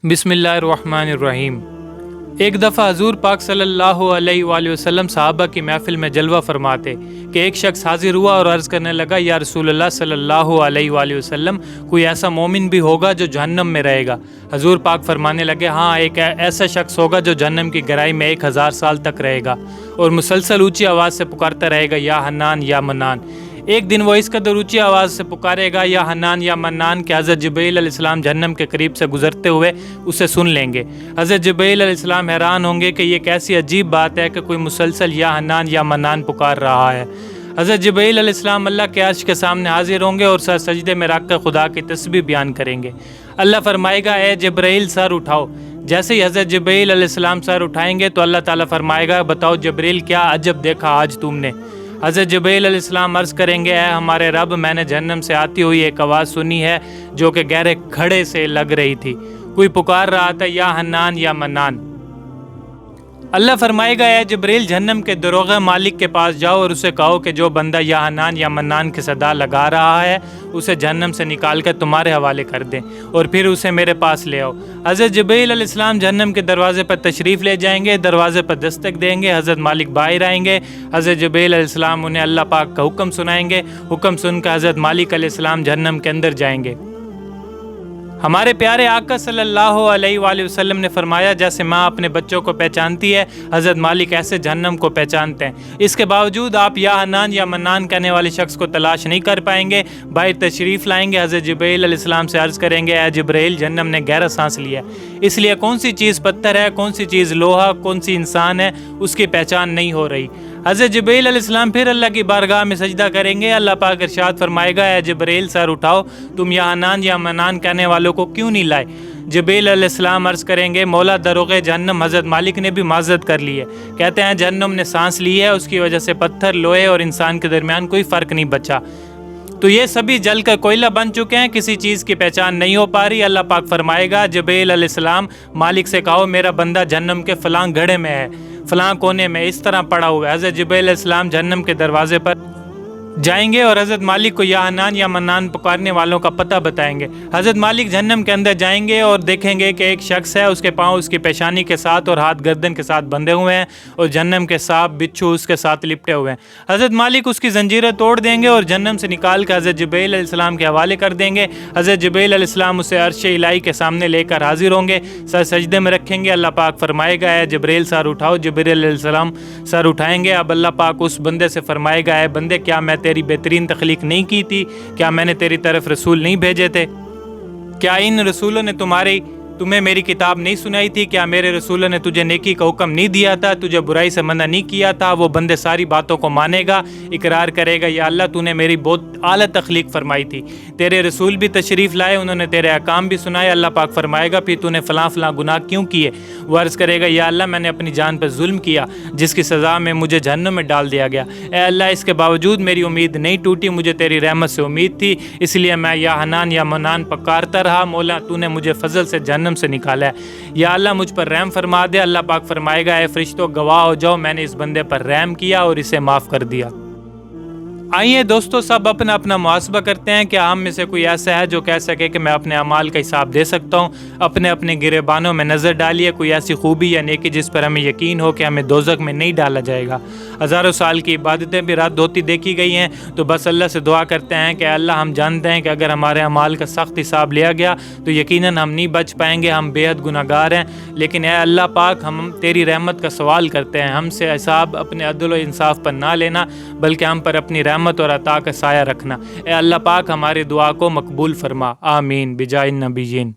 बिस्मिल्लाहिर्रहमानिर्रहीम। एक दफ़ा हजूर पाक सल्लल्लाहु अलैहि वसल्लम साहबा की महफिल में जलवा फरमाते कि एक शख्स हाजिर हुआ और अर्ज़ करने लगा, या रसूलल्लाह सल्लल्लाहु अलैहि वसल्लम, कोई ऐसा मोमिन भी होगा जो जहन्नम में रहेगा? हजूर पाक फरमाने लगे, हाँ, एक ऐसा शख्स होगा जो जहन्नम की गहराई में 1000 साल तक रहेगा और मुसलसल ऊँची आवाज़ से पुकारता रहेगा, या हन्नान या मन्नान। एक दिन वो इस कदर ऊँची आवाज़ से पुकारेगा, या हन्नान या मन्नान, कि हज़रत जिब्रील अलैहिस्सलाम जहन्नम के करीब से गुजरते हुए उसे सुन लेंगे। हज़रत जिब्रील अलैहिस्सलाम हैरान होंगे कि ये कैसी अजीब बात है कि कोई मुसलसल या हन्नान या मन्नान पुकार रहा है। हज़रत जिब्रील अलैहिस्सलाम अल्लाह के अर्श के सामने हाजिर होंगे और सर सजदे में रख कर खुदा की तस्बीह बयान करेंगे। अल्लाह फरमाएगा, ए जिब्रील सर उठाओ। जैसे ही हज़रत जिब्रील अलैहिस्सलाम सर उठाएंगे तो अल्लाह ताला फरमाएगा, बताओ जिब्रील, क्या अजब देखा आज तुमने? हज़रत जिब्रील अलैहिस्सलाम अर्ज़ करेंगे, ऐ हमारे रब, मैंने जहन्नम से आती हुई एक आवाज़ सुनी है जो कि गहरे खड़े से लग रही थी। कोई पुकार रहा था, या हन्नान या मन्नान। अल्लाह फरमाएगा, ऐ जिब्रील, जहन्नम के दरोगा मालिक के पास जाओ और उसे कहो कि जो बंदा या हन्नान या मन्नान की सदा लगा रहा है उसे जहन्नम से निकाल कर तुम्हारे हवाले कर दें और फिर उसे मेरे पास ले आओ। हज़रत जिब्रील अलैहिस्सलाम जहन्नम के दरवाज़े पर तशरीफ़ ले जाएंगे, दरवाज़े पर दस्तक देंगे, हज़रत मालिक बाहर आएंगे। हज़रत जिब्रील अलैहिस्सलाम उन्हें अल्लाह पाक का हुक्म सुनाएंगे। हुक्म सुनकर हज़रत मालिक अलैहिस्सलाम जहन्नम के अंदर जाएंगे। हमारे प्यारे आका सल्लल्लाहु अलैहि वसल्लम ने फरमाया, जैसे माँ अपने बच्चों को पहचानती है, हज़रत मालिक ऐसे जहन्नम को पहचानते हैं। इसके बावजूद आप या हन्नान या मन्नान कहने वाले शख्स को तलाश नहीं कर पाएंगे। बाहर तशरीफ़ लाएंगे, हज़रत जिब्रील अलैहिस्सलाम से अर्ज़ करेंगे, ऐ जिब्रील, जहन्नम ने गहरा सांस लिया, इसलिए कौन सी चीज़ पत्थर है, कौन सी चीज़ लोहा, कौन सी इंसान है, उसकी पहचान नहीं हो रही। हज़रत जिब्रील अलैहिस्सलाम फिर अल्लाह की बारगाह में सजदा करेंगे। अल्लाह पाक इरशाद फरमाएगा, ऐ जिब्रील सर उठाओ, तुम या हन्नान या मन्नान कहने वालों को क्यों नहीं लाए? जिब्रील अलैहिस्सलाम अर्ज़ करेंगे, मौला दरोगे जहन्नम हज़रत मालिक ने भी माज़रत कर ली है। कहते हैं जहन्नम ने सांस ली है, उसकी वजह से पत्थर, लोहे और इंसान के दरमियान कोई फ़र्क नहीं बचा। तो ये सभी जल कर कोयला बन चुके हैं, किसी चीज़ की पहचान नहीं हो पा रही। अल्लाह पाक फरमाएगा, जिब्रील अलैहिस्सलाम, मालिक से कहो मेरा बंदा जहन्नम के फ़लाँ घड़े में है, फ़लाँ कोने में इस तरह पड़ा हुआ है। हज़रत जिब्रील अलैहिस्सलाम जहन्नम के दरवाज़े पर जाएंगे और हज़रत मालिक को या हन्नान या मन्नान पुकारने वालों का पता बताएंगे। हज़रत मालिक जहन्नम के अंदर जाएंगे और देखेंगे कि एक शख्स है, उसके पाँव उसकी पेशानी के साथ और हाथ गर्दन के साथ बंधे हुए हैं और जहन्नम के सांप बिच्छू उसके साथ लिपटे हुए हैं। हज़रत मालिक उसकी जंजीरें तोड़ देंगे और जहन्नम से निकाल कर हज़रत जिब्रील अलैहिस्सलाम के हवाले कर देंगे। हज़रत जिब्रील अलैहिस्सलाम उसे अर्श इलाही के सामने लेकर हाजिर होंगे, सर सजदे में रखेंगे। अल्लाह पाक फरमाएगा, है जिब्रील सर उठाओ। जिब्रील अलैहिस्सलाम सर उठाएंगे। अब अल्लाह पाक उस बंदे से फरमाएगा, है बंदे, क्या मैं तेरी बेहतरीन तख्लीक नहीं की थी? क्या मैंने तेरी तरफ रसूल नहीं भेजे थे? क्या इन रसूलों ने तुम्हें मेरी किताब नहीं सुनाई थी? क्या मेरे रसूलों ने तुझे नेकी का हुक्म नहीं दिया था, तुझे बुराई से मना नहीं किया था? वो बंदे सारी बातों को मानेगा, इकरार करेगा, या अल्लाह तूने मेरी बहुत आला तख्लीक फरमाई थी, तेरे रसूल भी तशरीफ़ लाए, उन्होंने तेरे अहकाम भी सुनाए। अल्लाह पाक फरमाएगा, फिर तूने फ़लाँ फ़लाँ गुनाह क्यों किए? वो अर्ज़ करेगा, या अल्लाह, मैंने अपनी जान पर जुल्म किया जिसकी सज़ा में मुझे जहन्नम में डाल दिया गया। ए अल्लाह, इसके बावजूद मेरी उम्मीद नहीं टूटी, मुझे तेरी रहमत से उम्मीद थी, इसलिए मैं या हन्नान या मन्नान पुकारता रहा। मौला, तूने मुझे फजल से जहन्नम से निकाला है, या अल्लाह मुझ पर रहम फरमा दे। अल्लाह पाक फरमाएगा, ए फरिश्तों, गवाह हो जाओ, मैंने इस बंदे पर रहम किया और इसे माफ़ कर दिया। आइए दोस्तों, सब अपना अपना मुहासबा करते हैं। क्या हम में से कोई ऐसा है जो कह सके कि मैं अपने अमाल का हिसाब दे सकता हूँ? अपने अपने गिरेबानों में नज़र डालिए, कोई ऐसी खूबी या नेकी जिस पर हमें यकीन हो कि हमें दोज़ख में नहीं डाला जाएगा। हज़ारों साल की इबादतें भी रद्द होती देखी गई हैं, तो बस अल्लाह से दुआ करते हैं कि अल्लाह, हम जानते हैं कि अगर हमारे अमाल का सख्त हिसाब लिया गया तो यकीनन हम नहीं बच पाएंगे, हम बेहद गुनाहगार हैं। लेकिन ए अल्लाह पाक, हम तेरी रहमत का सवाल करते हैं, हमसे हिसाब अपने अदल व इंसाफ पर ना लेना, बल्कि हम पर अपनी रहमत और अता का साया रखना। ए अल्लाह पाक, हमारी दुआ को मकबूल फरमा। आमीन बिजाइन नबीयीन।